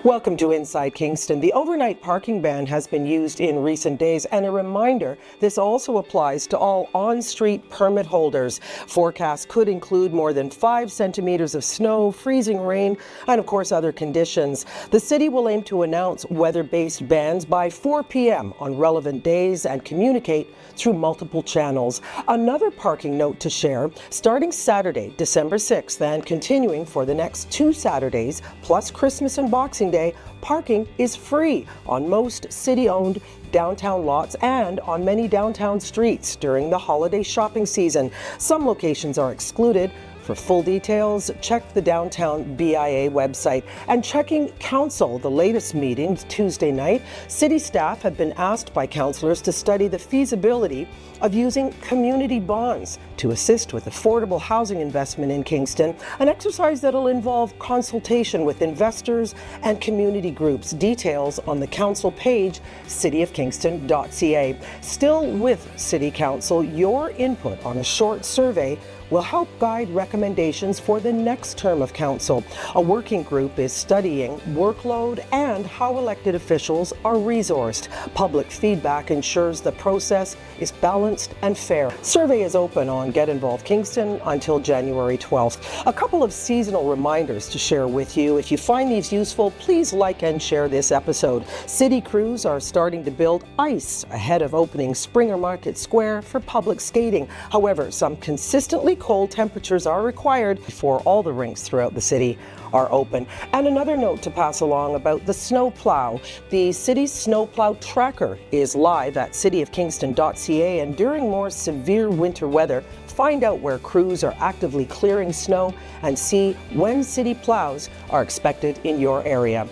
Welcome to Inside Kingston. The overnight parking ban has been used in recent days, and a reminder, this also applies to all on-street permit holders. Forecasts could include more than 5 centimeters of snow, freezing rain, and of course other conditions. The city will aim to announce weather-based bans by 4 p.m. on relevant days and communicate through multiple channels. Another parking note to share, starting Saturday, December 6th, and continuing for the next 2 Saturdays, plus Christmas and Boxing Day, parking is free on most city-owned downtown lots and on many downtown streets during the holiday shopping season. Some locations are excluded. For full details, check the Downtown BIA website. And checking council, the latest meeting Tuesday night, city staff have been asked by councillors to study the feasibility of using community bonds to assist with affordable housing investment in Kingston, an exercise that will involve consultation with investors and community groups. Details on the council page, cityofkingston.ca. Still with City Council, your input on a short survey will help guide recommendations for the next term of council. A working group is studying workload and how elected officials are resourced. Public feedback ensures the process is balanced and fair. Survey is open on Get Involved Kingston until January 12th. A couple of seasonal reminders to share with you. If you find these useful, please like and share this episode. City crews are starting to build ice ahead of opening Springer Market Square for public skating. However, some consistently cold temperatures are required before all the rinks throughout the city are open. And another note to pass along about the snowplow. The city's Snowplow Tracker is live at cityofkingston.ca, and during more severe winter weather, find out where crews are actively clearing snow and see when city plows are expected in your area.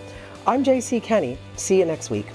I'm JC Kenny. See you next week.